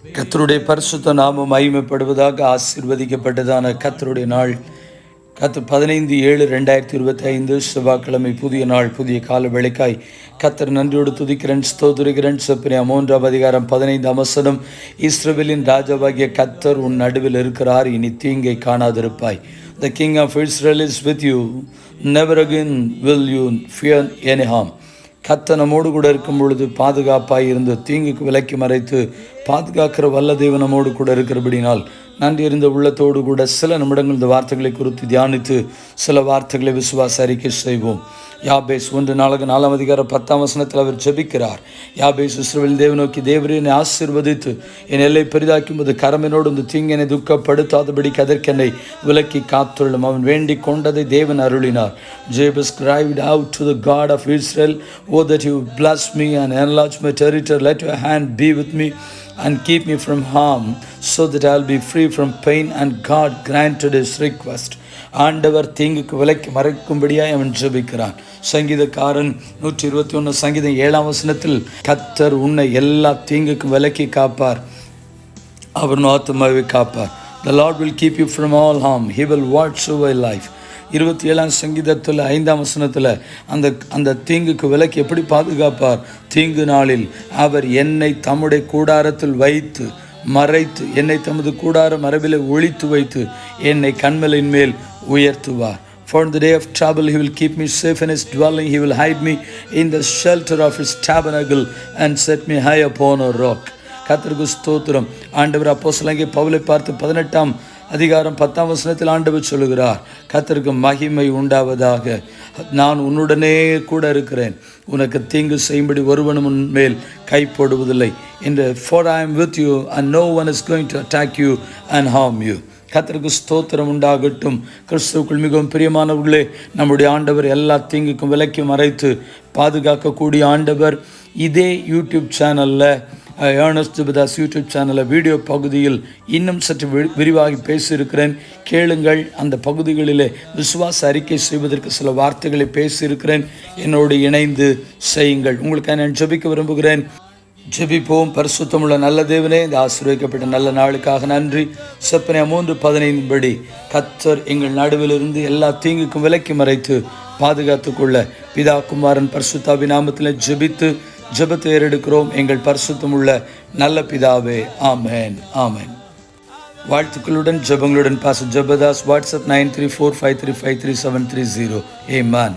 கர்த்தருடைய பரிசுத்த நாமம் மகிமைப்படுவதாக. ஆசீர்வதிக்கப்பட்டதான கர்த்தருடைய நாள் 15/7/2025 செவ்வாய்க்கிழமை, புதிய நாள், புதிய கால வேளைக்காய் கர்த்தர் நன்றியோடு துதிக்கிறேன், ஸ்தோத்திரிக்கிறேன். செப்பனியா 3:15 இஸ்ரவேலின் ராஜாவாகிய கர்த்தர் உன் நடுவில் இருக்கிறார், இனி தீங்கை காணாதிருப்பாய். The King of Israel is with you. Never again will you fear any harm. கர்த்தர் நம்மோடு கூட இருக்கும் பொழுது பாதுகாப்பாய் இருந்து தீங்குக்கு விலக்கி மறைத்து பாதுகாக்கிற வல்ல தேவன் நம்மோடு கூட இருக்கிறபடினால் நன்றி இருந்த உள்ளத்தோடு கூட சில நிமிடங்கள் இந்த வார்த்தைகளை குறித்து தியானித்து சில வார்த்தைகளை விசுவாச அறிக்கை செய்வோம். யாபேஸ் 1:4 அவர் ஜெபிக்கிறார். யாபேஸ் இஸ்ரவேல் தேவ நோக்கி, தேவரே என்னை ஆசீர்வதித்து என் எல்லை பெரிதாக்கும் போது கரமினோடு இந்த தீங்கினை துக்கப்படுத்தாதபடி கதற்கென்னை விலக்கி காத்துள்ளும். அவன் வேண்டிக் கொண்டதை தேவன் அருளினார். Jabez cried out to the God of Israel, "Oh, that you bless me and enlarge my territory, let your hand be with me and keep me from harm, so that I will be free from pain." And God granted his request. ஆண்டவர் தீங்குக்கு விலக்கி மறைக்கும்படியாய் அவன் ஜெபிக்கிறான். சங்கீதக்காரன் 121 சங்கீதம் 7 கர்த்தர் உன்னை எல்லா தீங்குக்கும் விலக்கி காப்பார், அவர் ஆத்துமாவை காப்பார். The Lord will keep you from all harm. He will watch over life. 27 சங்கீதத்தில் 5 அந்த தீங்குக்கு விலக்கி எப்படி பாதுகாப்பார்? தீங்கு நாளில் அவர் என்னை தம்முடைய கூடாரத்தில் வைத்து மறைத்து, என்னை தமது கூடார மரபிலே ஒளித்து வைத்து என்னை கண்மலையின் மேல் உயர்த்துவார். For the day of trouble he will keep me safe in his dwelling. He will hide me in the shelter of his tabernacle and set me high upon a rock. கர்த்தருக்கு ஸ்தோத்திரம். ஆண்டவர் அப்போஸ்தலனாகிய பவுலை பார்த்து 18:10 ஆண்டவர் சொல்லுகிறார், கர்த்தருக்கு மகிமை உண்டாவதாக, நான் உன்னுடனே கூட இருக்கிறேன், உனக்கு தீங்கு செய்யும்படி ஒருவனும் உன் மேல் கை போடுவதில்லை என்று. For I am with you and no one is going to attack you and harm you. கர்த்தருக்கு ஸ்தோத்திரம் உண்டாகட்டும். கிறிஸ்துவுக்குள் மிகவும் பிரியமானவர்களே, நம்முடைய ஆண்டவர் எல்லா தீங்குக்கும் விலக்கி மறைத்து பாதுகாக்கக்கூடிய ஆண்டவர். இதே யூடியூப் சேனலில் ஏர்னஸ்ட் ஜெபதாஸ் யூடியூப் சேனலில் வீடியோ பகுதியில் இன்னும் சற்று விரிவாகி பேசியிருக்கிறேன், கேளுங்கள். அந்த பகுதிகளிலே விசுவாச அறிக்கை செய்வதற்கு சில வார்த்தைகளை பேசியிருக்கிறேன், என்னோடு இணைந்து செய்யுங்கள். உங்களுக்காக நான் ஜெபிக்க விரும்புகிறேன். ஜெபிப்போம். பரிசுத்தமுள்ள நல்ல தேவனே, இந்த ஆசீர்வதிக்கப்பட்ட நல்ல நாளுக்காக நன்றி. செப்பனியா 3:15 கர்த்தர் எங்கள் நடுவிலிருந்து எல்லா தீங்குக்கும் விலக்கி மறைத்து பாதுகாத்துக்கொள்ள பிதா குமாரன் பரிசுத்தாவின் நாமத்தில் ஜெபித்து ஜெபத்தை ஏறெடுக்கிறோம். எங்கள் பரிசுத்தமுள்ள நல்ல பிதாவே, ஆமென், ஆமென். வாழ்த்துக்களுடன் ஜெபங்களுடன் பாஸ்டர் ஜெபதாஸ். வாட்ஸ்அப் 9345353730. ஆமென்.